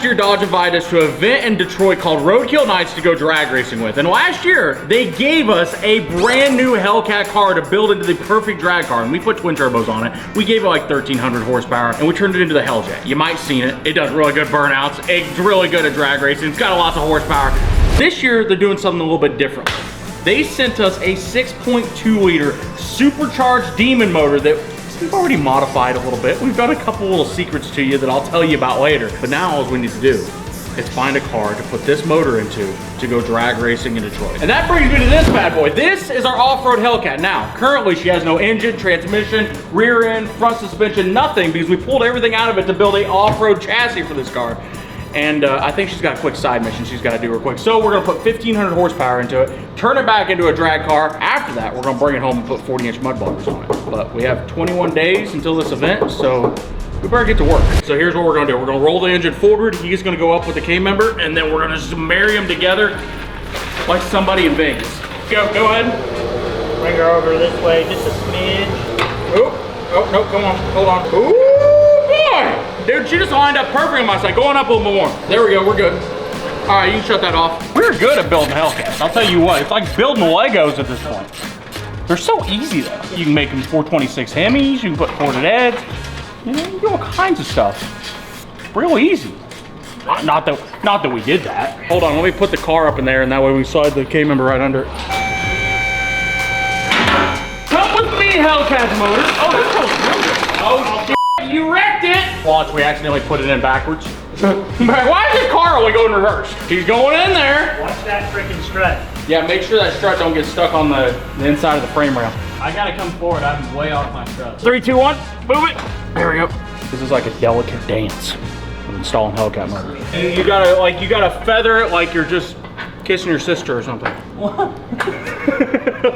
last year, Dodge invited us to an event in Detroit called Roadkill Nights to go drag racing with. And last year, they gave us a brand new Hellcat car to build into the perfect drag car. And we put twin turbos on it. We gave it like 1,300 horsepower and we turned it into the Hellcat. You might have seen it. It does really good burnouts. It's really good at drag racing. It's got lots of horsepower. This year, they're doing something a little bit different. They sent us a 6.2 liter supercharged Demon motor that we've already modified a little bit. We've got a couple little secrets to you that I'll tell you about later. But now all we need to do is find a car to put this motor into to go drag racing in Detroit. And that brings me to this bad boy. This is our off-road Hellcat. Now, currently she has no engine, transmission, rear end, front suspension, nothing, because we pulled everything out of it to build a off-road chassis for this car. And I think she's got a quick side mission she's got to do real quick. So we're going to put 1,500 horsepower into it, turn it back into a drag car. After that, we're going to bring it home and put 40-inch mud bumpers on it. But we have 21 days until this event, so we better get to work. So here's what we're going to do. We're going to roll the engine forward. He's going to go up with the K-member, and then we're going to just marry them together like somebody in Vegas. Go ahead. Bring her over this way, just a smidge. Oh, no, come on, hold on. Ooh, boy! Dude, she just lined up perfect on my side. Going up a little more. There we go, we're good. All right, you can shut that off. We're good at building Hellcats. I'll tell you what, it's like building Legos at this point. They're so easy though. You can make them 426 Hemis, you can put ported heads. You know, you can do all kinds of stuff. Real easy. Not that we did that. Hold on, let me put the car up in there and that way we slide the K-member right under it. Come with me, Hellcat motor. Oh, this goes real good. Oh, shit. You wrecked it! Watch, we accidentally put it in backwards. Why is this car only going reverse? He's going in there. Watch that freaking strut. Yeah, make sure that strut don't get stuck on the inside of the frame rail. I gotta come forward, I'm way off my strut. 3, 2, 1, move it. There we go. This is like a delicate dance of installing Hellcat motors. You gotta feather it like you're just kissing your sister or something. What?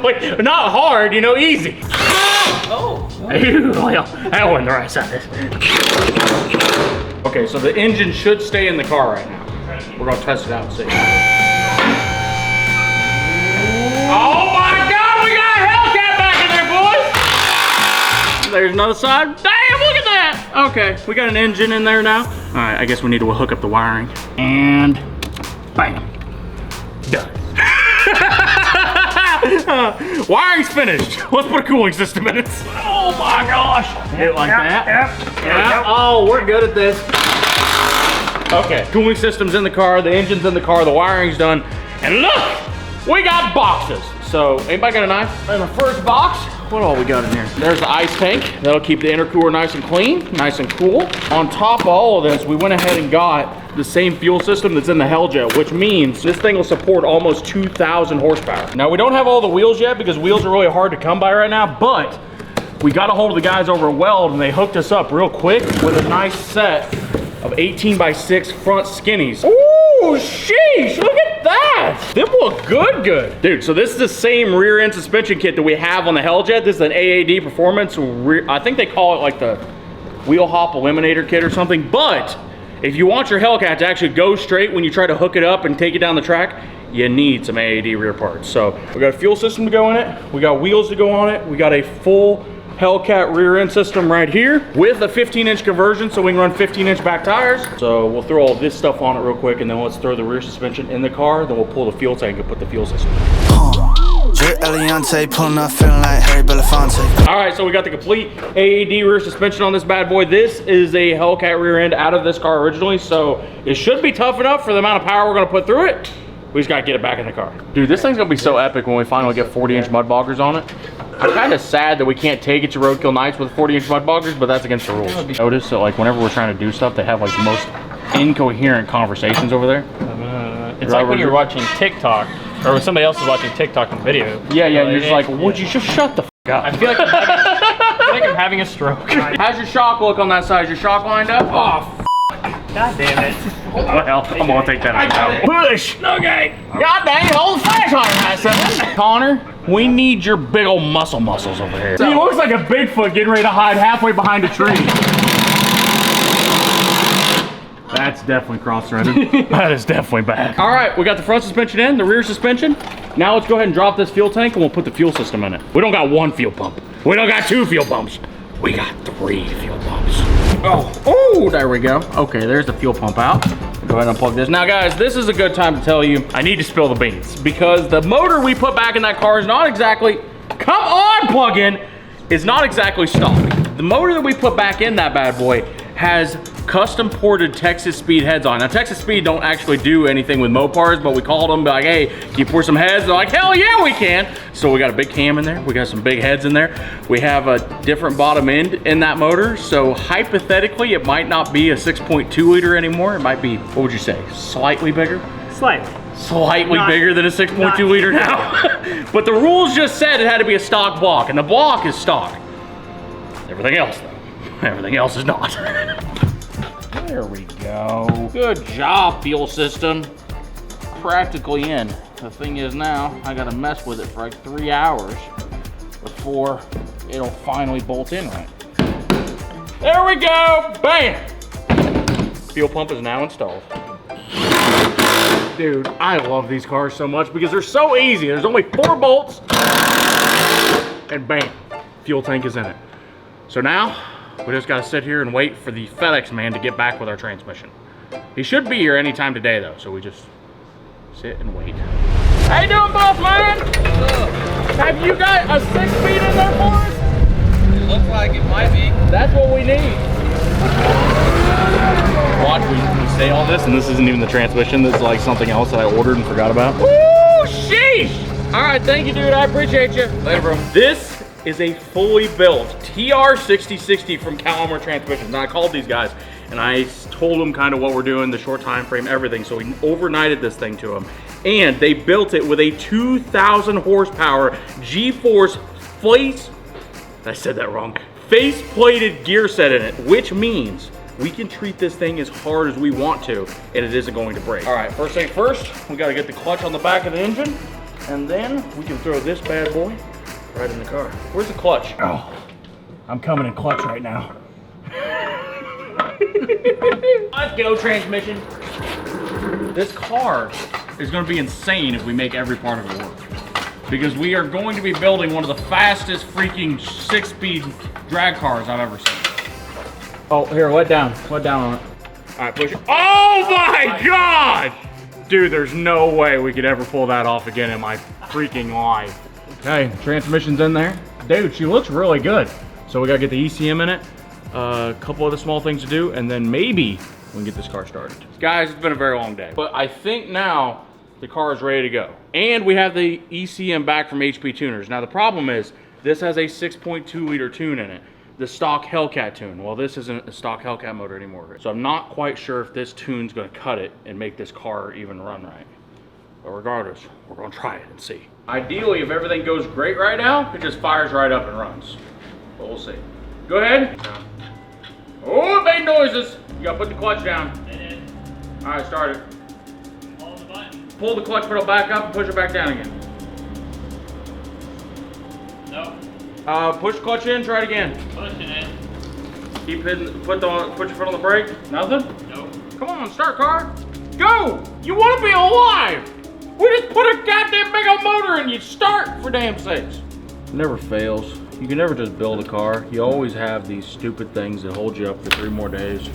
Like, not hard, you know, easy. Oh. Well, that wasn't the right size. Okay, so the engine should stay in the car right now. We're gonna test it out and see. Oh my God, we got a Hellcat back in there, boys! There's another side. Damn, look at that! Okay, we got an engine in there now. All right, I guess we need to hook up the wiring. And bam, done. Wiring's finished. Let's put a cooling system in it. Oh my gosh. Hit it like that. Yeah. Oh, we're good at this. Okay, cooling system's in the car, the engine's in the car, the wiring's done. And look, we got boxes. So, anybody got a knife? In the first box, what all we got in here? There's the ice tank. That'll keep the intercooler nice and clean, nice and cool. On top of all of this, we went ahead and got the same fuel system that's in the Helljet, which means this thing will support almost 2,000 horsepower. Now, we don't have all the wheels yet because wheels are really hard to come by right now, but we got a hold of the guys over at Weld and they hooked us up real quick with a nice set of 18x6 front skinnies. Ooh, sheesh, look at that. Them look good. Dude, so this is the same rear end suspension kit that we have on the Helljet. This is an AAD Performance rear, I think they call it like the wheel hop eliminator kit or something, but if you want your Hellcat to actually go straight when you try to hook it up and take it down the track, you need some AAD rear parts. So we got a fuel system to go in it, we got wheels to go on it, we got a full Hellcat rear end system right here with a 15-inch conversion so we can run 15-inch back tires. So we'll throw all this stuff on it real quick and then let's throw the rear suspension in the car, then we'll pull the fuel tank and put the fuel system in. All right, so we got the complete AAD rear suspension on this bad boy. This is a Hellcat rear end out of this car originally, so it should be tough enough for the amount of power we're gonna put through it. We just gotta get it back in the car. Dude, this thing's gonna be so epic when we finally get 40-inch mud boggers on it. I'm kind of sad that we can't take it to Roadkill Nights with 40-inch mud boggers, but that's against the rules. Notice that like whenever we're trying to do stuff, they have like the most incoherent conversations over there. It's like when you're watching TikTok, or when somebody else is watching TikTok on video. Yeah, you're just like, would you just shut the f up? I feel like I'm having a stroke. How's your shock look on that side? Is your shock lined up? Oh, God damn it. Well, I'm gonna take that out. Push! Okay. God dang, old flash on that son. Connor, we need your big old muscles over here. He looks like a Bigfoot getting ready to hide halfway behind a tree. That's definitely cross-threaded. That is definitely bad. All right, we got the front suspension in, the rear suspension. Now let's go ahead and drop this fuel tank and we'll put the fuel system in it. We don't got one fuel pump. We don't got two fuel pumps. We got 3 fuel pumps. Oh, there we go. Okay, there's the fuel pump out. Go ahead and unplug this. Now guys, this is a good time to tell you, I need to spill the beans because the motor we put back in that car is not exactly, come on plug-in, is not exactly stock. The motor that we put back in that bad boy has custom ported Texas Speed heads on. Now Texas Speed don't actually do anything with Mopars, but we called them, like, hey, can you pour some heads? They're like, hell yeah, we can. So we got a big cam in there. We got some big heads in there. We have a different bottom end in that motor. So hypothetically, it might not be a 6.2 liter anymore. It might be, what would you say, slightly bigger? Slightly bigger than a 6.2 liter now. But the rules just said it had to be a stock block, and the block is stock. Everything else, though, everything else is not. There we go. Good job, fuel system. Practically in. The thing is now, I gotta mess with it for like 3 hours before it'll finally bolt in right. There we go, bam! Fuel pump is now installed. Dude, I love these cars so much because they're so easy. There's only 4 bolts, and bam, fuel tank is in it. So now, we just gotta sit here and wait for the FedEx man to get back with our transmission. He should be here anytime today though, so we just sit and wait. How you doing, boss man? Have you got a 6-speed in there for us? It looks like it might be. That's what we need. Watch, we say all this and this isn't even the transmission. This is like something else that I ordered and forgot about. Woo, sheesh! All right, thank you, dude. I appreciate you. Later, bro. This is a fully built TR6060 from Calamar Transmissions. Now I called these guys and I told them kind of what we're doing, the short time frame, everything. So we overnighted this thing to them. And they built it with a 2,000 horsepower G-Force face-plated gear set in it, which means we can treat this thing as hard as we want to and it isn't going to break. All right, first thing first, we gotta get the clutch on the back of the engine and then we can throw this bad boy right in the car. Where's the clutch? Oh, I'm coming in clutch right now. Let's go, transmission. This car is gonna be insane if we make every part of it work. Because we are going to be building one of the fastest freaking 6-speed drag cars I've ever seen. Oh, here, let down on it. All right, push it. Oh my God! Dude, there's no way we could ever pull that off again in my freaking life. Okay, transmission's in there. Dude, she looks really good. So we gotta get the ECM in it, a couple other small things to do, and then maybe we can get this car started. Guys, it's been a very long day, but I think now the car is ready to go. And we have the ECM back from HP Tuners. Now the problem is, this has a 6.2 liter tune in it, the stock Hellcat tune. Well, this isn't a stock Hellcat motor anymore. So I'm not quite sure if this tune's gonna cut it and make this car even run right. But regardless, we're gonna try it and see. Ideally, if everything goes great right now, it just fires right up and runs. But we'll see. Go ahead. Oh, it made noises. You gotta put the clutch down. All right, start it. Pull the clutch pedal back up and push it back down again. No. Push the clutch in, try it again. Pushing it. Keep hitting, put your foot on the brake. Nothing? Nope. Come on, start car. Go! You wanna be alive! We just put a goddamn big old motor in you. Start, for damn sakes. It never fails. You can never just build a car. You always have these stupid things that hold you up for 3 more days.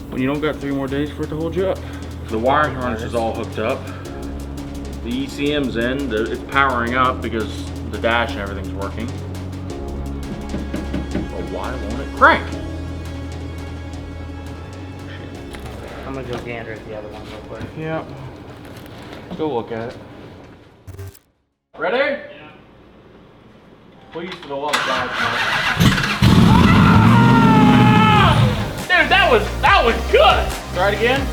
When you don't got 3 more days for it to hold you up. The wiring harness is all hooked up. The ECM's in, it's powering up because the dash and everything's working. But why won't it crank? I'm gonna go gander at the other one real quick. Yeah. Go look at it. Ready? Yeah. Please, for the love of God. Dude, that was good. Try it again.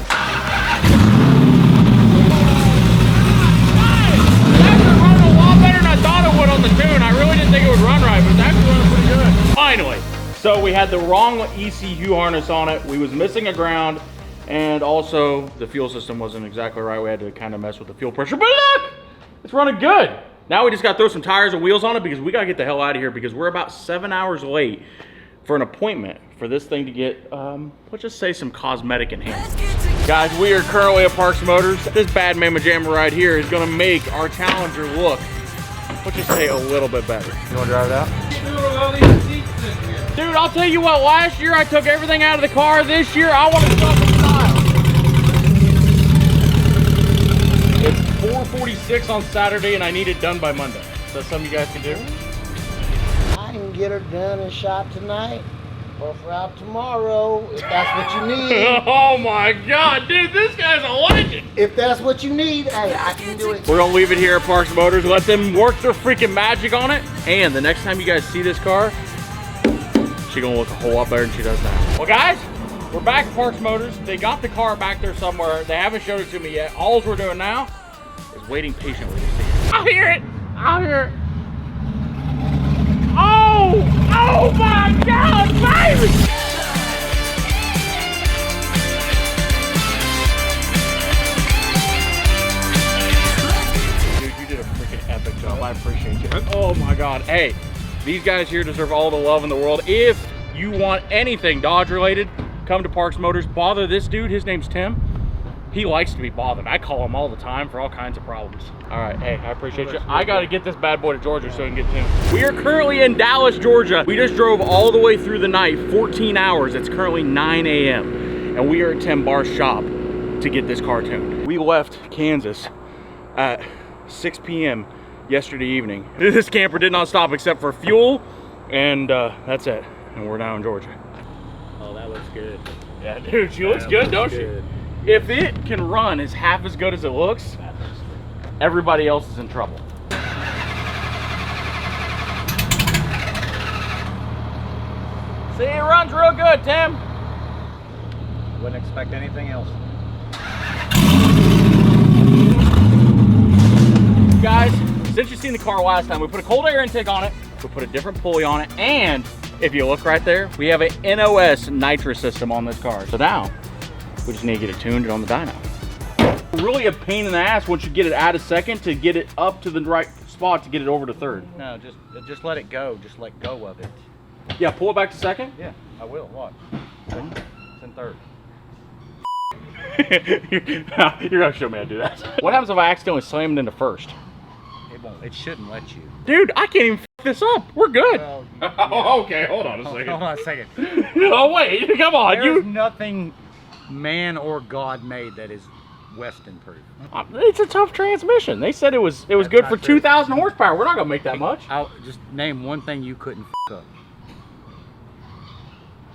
On the tune. I really didn't think it would run right, but it's actually running pretty good. Finally. So we had the wrong ECU harness on it. We was missing a ground, and also the fuel system wasn't exactly right. We had to kind of mess with the fuel pressure, but look, it's running good. Now we just got to throw some tires and wheels on it because we got to get the hell out of here because we're about 7 hours late for an appointment for this thing to get, let's just say some cosmetic enhancements. Guys, we are currently at Parks Motors. This bad mamma jamma right here is gonna make our Challenger look, let's just say, a little bit better. You wanna drive it out? Dude, I'll tell you what, last year I took everything out of the car. This year I want to show some style. 6 on Saturday and I need it done by Monday. Is that something you guys can do? I can get her done and shot tonight or for out tomorrow if that's what you need. Oh my God, dude, this guy's a legend. If that's what you need, hey, I can do it. We're gonna leave it here at Parks Motors, let them work their freaking magic on it. And the next time you guys see this car, she's gonna look a whole lot better than she does now. Well guys, we're back at Parks Motors. They got the car back there somewhere. They haven't showed it to me yet. All we're doing now is waiting patiently to see it. I'll hear it, I'll hear it. Oh my God, baby! Dude, you did a freaking epic job. I appreciate you. Oh my God. Hey, these guys here deserve all the love in the world. If you want anything Dodge related, come to Parks Motors. Bother this dude. His name's Tim. He likes to be bothered. I call him all the time for all kinds of problems. All right, hey, I appreciate you. I got to get this bad boy to Georgia so I can get Tim. We are currently in Dallas, Georgia. We just drove all the way through the night, 14 hours. It's currently 9 a.m. And we are at Tim Barr's shop to get this car tuned. We left Kansas at 6 p.m. yesterday evening. This camper did not stop except for fuel, and that's it. And we're now in Georgia. Oh, that looks good. Yeah, dude, she looks good, don't she? If it can run as half as good as it looks, everybody else is in trouble. See, it runs real good, Tim. Wouldn't expect anything else. Guys, since you've seen the car last time, we put a cold air intake on it, we put a different pulley on it, and if you look right there, we have an NOS nitrous system on this car. So now, we just need to get it tuned on the dyno. Really a pain in the ass once you get it out of second to get it up to the right spot to get it over to third. No, just let it go. Just let go of it. Yeah, pull it back to second. Yeah, I will. Watch. It's in third. You're gonna show me how to do that. What happens if I accidentally slam it into first? It won't. It shouldn't let you. Dude, I can't even f this up. We're good. Well, Oh, okay, hold on a second. Hold on a second. Oh wait, come on. There's nothing man or God made that is Weston proof. It's a tough transmission. They said it was good for 2,000 horsepower. We're not gonna make that much. I'll just name one thing you couldn't f up.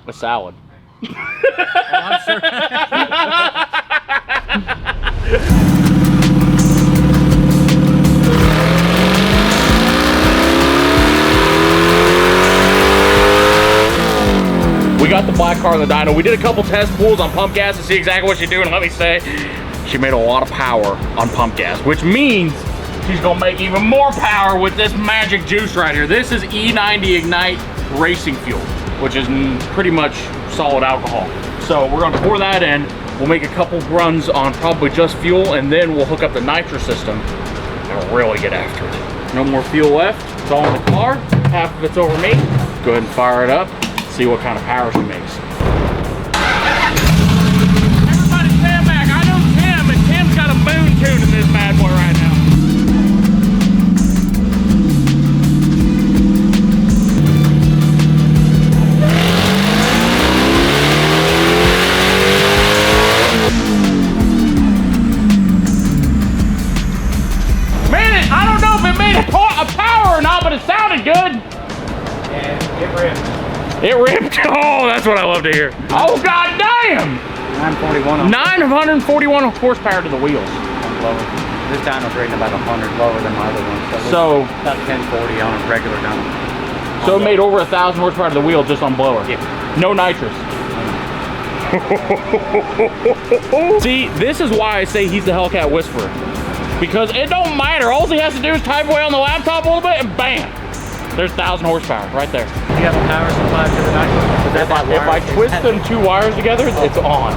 A salad. Oh, I'm sure. We got the black car in the dyno. We did a couple test pulls on pump gas to see exactly what she's doing. Let me say, she made a lot of power on pump gas, which means she's gonna make even more power with this magic juice right here. This is E90 Ignite racing fuel, which is pretty much solid alcohol. So we're gonna pour that in. We'll make a couple runs on probably just fuel, and then we'll hook up the nitrous system and really get after it. No more fuel left. It's all in the car. Half of it's over me. Go ahead and fire it up. See what kind of power she makes. Everybody stand back. I know Tim, and Tim's got a moon tune in this bad boy right now. Man, I don't know if it made a power or not, but it sounded good. And it ripped. It ripped. Oh, that's what I love to hear. Oh, god damn! 941 on 941 horsepower to the wheels. blower. This dyno's rating about 100 lower than my other one. So about 1040 on a regular dyno. So it made over 1,000 horsepower to the wheel just on blower. Yeah. No nitrous. See, this is why I say he's the Hellcat Whisperer. Because it don't matter. All he has to do is type away on the laptop a little bit and bam! There's 1,000 horsepower right there. Do you have a power supply to the nitrous? If I twist them two wires together, it's on.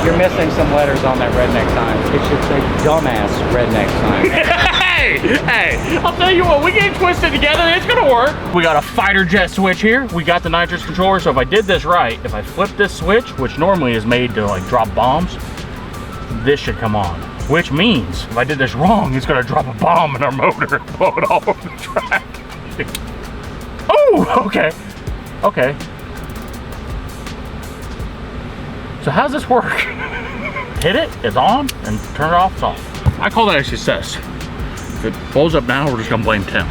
You're missing some letters on that redneck sign. It should say dumbass redneck sign. Hey, I'll tell you what, we get it twisted together, it's gonna work. We got a fighter jet switch here. We got the nitrous controller, so if I did this right, if I flip this switch, which normally is made to like drop bombs, this should come on. Which means, if I did this wrong, it's gonna drop a bomb in our motor and blow it all over the track. Oh, okay, okay. So how's this work? Hit it, it's on, and turn it off, it's off. I call that a success. If it blows up now, we're just gonna blame Tim.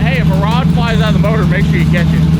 Hey, if a rod flies out of the motor, make sure you catch it.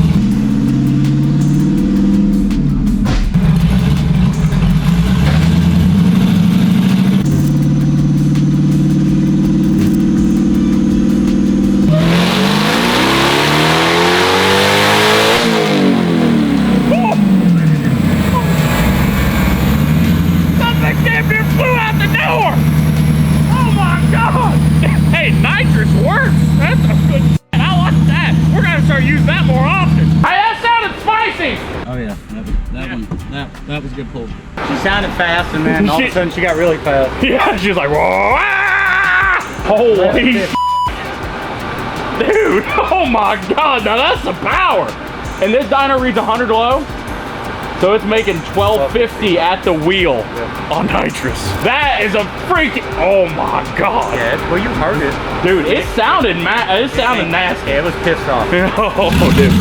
That was a good pull. She sounded fast, and then all of a sudden she got really fast. Yeah, she was like, whoa, ah! Holy dude, oh my God, now that's the power. And this dyno reads 100 low, so it's making 1250 at the wheel on nitrous. That is a freaking, oh my God. Yeah, well, you heard it. Dude, it sounded nasty. Yeah, it was pissed off. Oh, dude.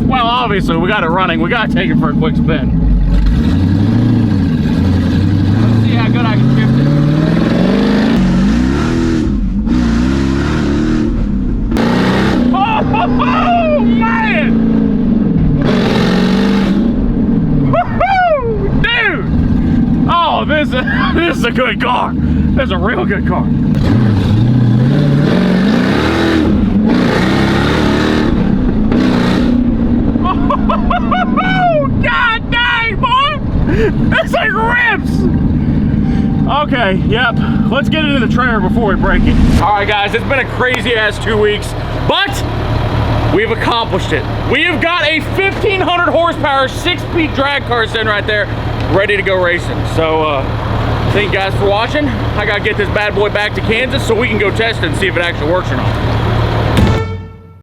Well, obviously, we got it running. We got to take it for a quick spin. Let's see how good I can shift it. Oh, man! Woohoo! Dude! Oh, this is a good car. This is a real good car. God dang, boy! This thing rips! Okay, yep. Let's get into the trailer before we break it. All right, guys, it's been a crazy ass 2 weeks, but we've accomplished it. We have got a 1500 horsepower, 6-speed drag car sitting right there, ready to go racing. So, thank you guys for watching. I gotta get this bad boy back to Kansas so we can go test it and see if it actually works or not.